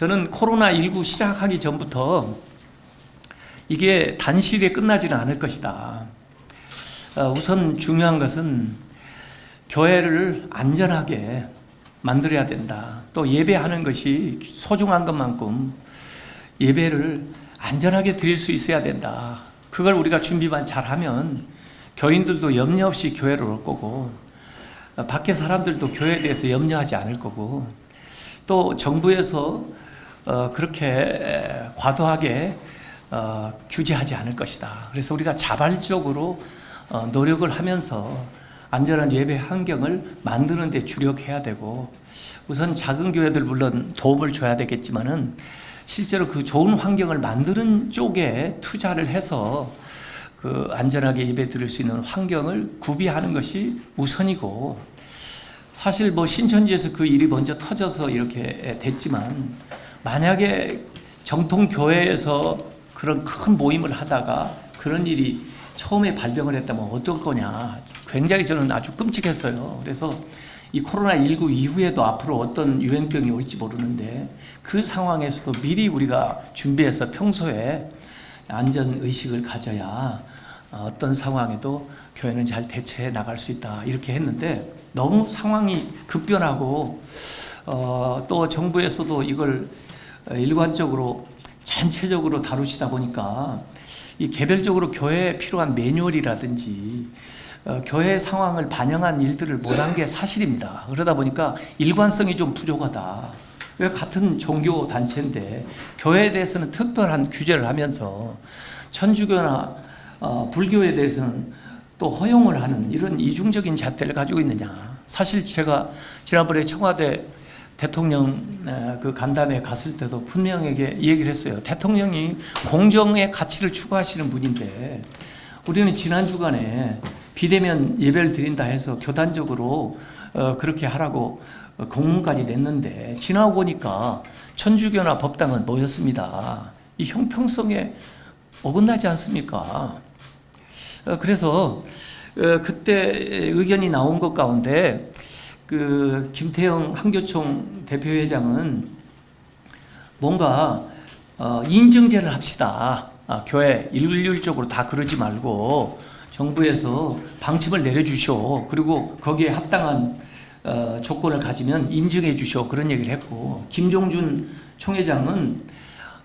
저는 코로나19 시작하기 전부터 이게 단시일에 끝나지는 않을 것이다. 우선 중요한 것은 교회를 안전하게 만들어야 된다. 또 예배하는 것이 소중한 것만큼 예배를 안전하게 드릴 수 있어야 된다. 그걸 우리가 준비만 잘하면 교인들도 염려 없이 교회를 올 거고, 밖에 사람들도 교회에 대해서 염려하지 않을 거고, 또 정부에서 그렇게 과도하게 규제하지 않을 것이다. 그래서 우리가 자발적으로 노력을 하면서 안전한 예배 환경을 만드는 데 주력해야 되고, 우선 작은 교회들 물론 도움을 줘야 되겠지만은 실제로 그 좋은 환경을 만드는 쪽에 투자를 해서 그 안전하게 예배 드릴 수 있는 환경을 구비하는 것이 우선이고, 사실 뭐 신천지에서 그 일이 먼저 터져서 이렇게 됐지만, 만약에 정통 교회에서 그런 큰 모임을 하다가 그런 일이 처음에 발병을 했다면 어떨 거냐, 굉장히 저는 아주 끔찍했어요. 그래서 이 코로나19 이후에도 앞으로 어떤 유행병이 올지 모르는데, 그 상황에서도 미리 우리가 준비해서 평소에 안전의식을 가져야 어떤 상황에도 교회는 잘 대처해 나갈 수 있다, 이렇게 했는데, 너무 상황이 급변하고 또 정부에서도 이걸 일관적으로 전체적으로 다루시다 보니까 이 개별적으로 교회에 필요한 매뉴얼이라든지 교회 상황을 반영한 일들을 못한 게 사실입니다. 그러다 보니까 일관성이 좀 부족하다. 왜 같은 종교 단체인데 교회에 대해서는 특별한 규제를 하면서 천주교나 불교에 대해서는 또 허용을 하는 이런 이중적인 잣대를 가지고 있느냐. 사실 제가 지난번에 청와대 대통령 그 간담회 갔을 때도 분명하게 얘기를 했어요. 대통령이 공정의 가치를 추구하시는 분인데, 우리는 지난 주간에 비대면 예배를 드린다 해서 교단적으로 그렇게 하라고 공문까지 냈는데, 지나고 보니까 천주교나 법당은 뭐였습니다. 이 형평성에 어긋나지 않습니까? 그래서 그때 의견이 나온 것 가운데 그 김태형 한교총 대표회장은 뭔가 인증제를 합시다. 교회 일률적으로 다 그러지 말고 정부에서 방침을 내려주시오. 그리고 거기에 합당한 조건을 가지면 인증해 주시오. 그런 얘기를 했고, 김종준 총회장은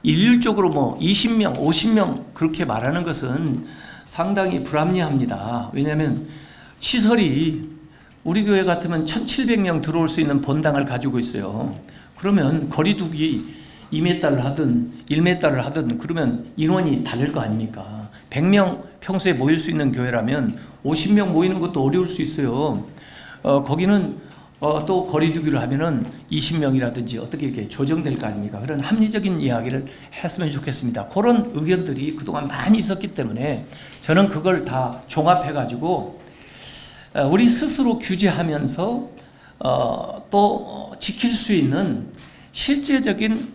일률적으로 뭐 20명, 50명 그렇게 말하는 것은 상당히 불합리합니다. 왜냐하면 시설이 우리 교회 같으면 1,700명 들어올 수 있는 본당을 가지고 있어요. 그러면 거리두기 2m를 하든 1m를 하든 그러면 인원이 다를 거 아닙니까? 100명 평소에 모일 수 있는 교회라면 50명 모이는 것도 어려울 수 있어요. 거기는 또 거리두기를 하면은 20명이라든지 어떻게 이렇게 조정될 거 아닙니까? 그런 합리적인 이야기를 했으면 좋겠습니다. 그런 의견들이 그동안 많이 있었기 때문에 저는 그걸 다 종합해가지고 우리 스스로 규제하면서 또 지킬 수 있는 실제적인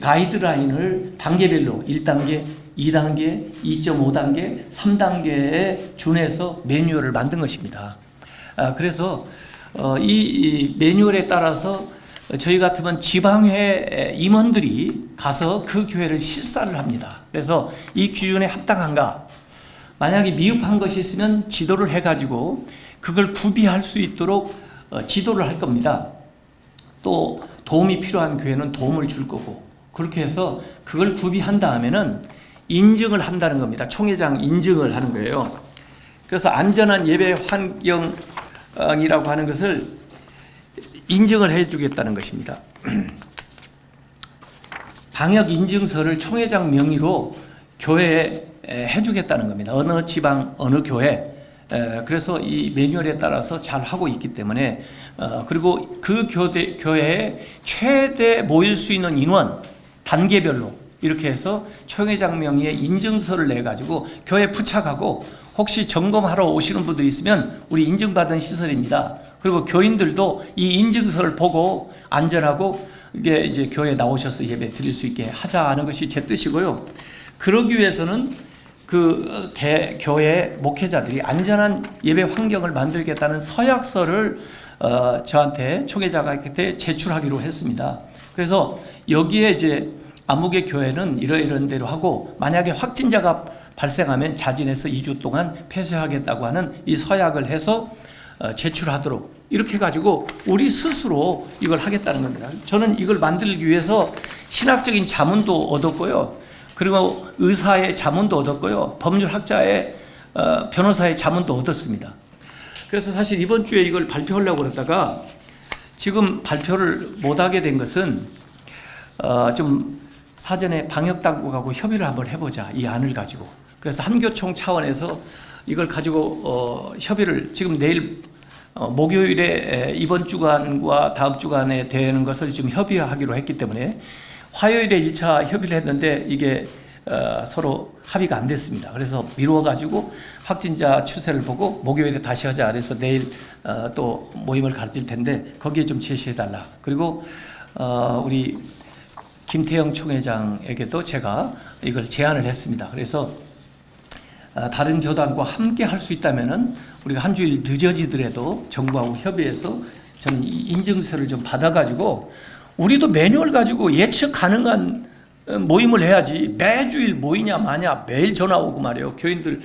가이드라인을 단계별로 1단계, 2단계, 2.5단계, 3단계에 준해서 매뉴얼을 만든 것입니다. 그래서 이 매뉴얼에 따라서 저희 같으면 지방회 임원들이 가서 그 교회를 실사를 합니다. 그래서 이 기준에 합당한가, 만약에 미흡한 것이 있으면 지도를 해가지고 그걸 구비할 수 있도록 지도를 할 겁니다. 또 도움이 필요한 교회는 도움을 줄 거고, 그렇게 해서 그걸 구비한 다음에는 인증을 한다는 겁니다. 총회장 인증을 하는 거예요. 그래서 안전한 예배 환경이라고 하는 것을 인증을 해주겠다는 것입니다. 방역 인증서를 총회장 명의로 교회에 해주겠다는 겁니다. 어느 지방, 어느 교회. 그래서 이 매뉴얼에 따라서 잘 하고 있기 때문에, 그리고 그 교회에 최대 모일 수 있는 인원 단계별로 이렇게 해서 총회장 명의의 인증서를 내가지고 교회에 부착하고, 혹시 점검하러 오시는 분들이 있으면 우리 인증받은 시설입니다. 그리고 교인들도 이 인증서를 보고 안전하고 이게 이제 교회에 나오셔서 예배 드릴 수 있게 하자는 것이 제 뜻이고요. 그러기 위해서는 그 교회 목회자들이 안전한 예배 환경을 만들겠다는 서약서를 저한테 총회자가 그때 제출하기로 했습니다. 그래서 여기에 이제 아무개 교회는 이런 대로 하고, 만약에 확진자가 발생하면 자진해서 2주 동안 폐쇄하겠다고 하는 이 서약을 해서 제출하도록, 이렇게 해가지고 우리 스스로 이걸 하겠다는 겁니다. 저는 이걸 만들기 위해서 신학적인 자문도 얻었고요, 그리고 의사의 자문도 얻었고요, 법률학자의 변호사의 자문도 얻었습니다. 그래서 사실 이번 주에 이걸 발표하려고 그러다가 지금 발표를 못하게 된 것은 좀 사전에 방역당국하고 협의를 한번 해보자, 이 안을 가지고. 그래서 한교총 차원에서 이걸 가지고 협의를, 지금 내일 목요일에 이번 주간과 다음 주간에 되는 것을 지금 협의하기로 했기 때문에 화요일에 1차 협의를 했는데 이게 서로 합의가 안 됐습니다. 그래서 미루어가지고 확진자 추세를 보고 목요일에 다시 하자. 그래서 내일 또 모임을 가질 텐데 거기에 좀 제시해달라. 그리고 우리 김태형 총회장에게도 제가 이걸 제안을 했습니다. 그래서 다른 교단과 함께 할 수 있다면은 우리가 한 주일 늦어지더라도 정부하고 협의해서 저는 이 인증서를 좀 받아가지고 우리도 매뉴얼 가지고 예측 가능한 모임을 해야지, 매주일 모이냐 마냐 매일 전화 오고 말이에요. 교인들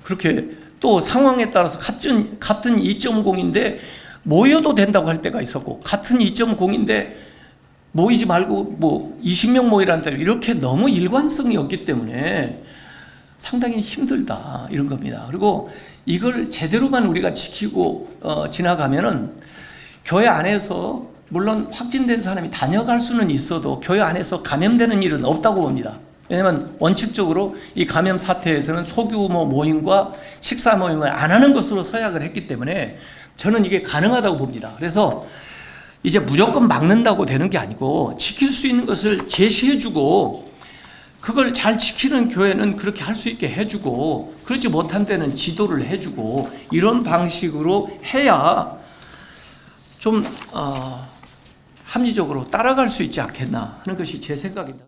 그렇게 또 상황에 따라서 같은 2.0인데 모여도 된다고 할 때가 있었고, 같은 2.0인데 모이지 말고 뭐 20명 모이라는 대로, 이렇게 너무 일관성이 없기 때문에 상당히 힘들다, 이런 겁니다. 그리고 이걸 제대로만 우리가 지키고 지나가면은 교회 안에서 물론 확진된 사람이 다녀갈 수는 있어도 교회 안에서 감염되는 일은 없다고 봅니다. 왜냐하면 원칙적으로 이 감염 사태에서는 소규모 모임과 식사 모임을 안 하는 것으로 서약을 했기 때문에 저는 이게 가능하다고 봅니다. 그래서 이제 무조건 막는다고 되는 게 아니고 지킬 수 있는 것을 제시해주고, 그걸 잘 지키는 교회는 그렇게 할 수 있게 해주고, 그렇지 못한 데는 지도를 해주고, 이런 방식으로 해야 좀 합리적으로 따라갈 수 있지 않겠나 하는 것이 제 생각입니다.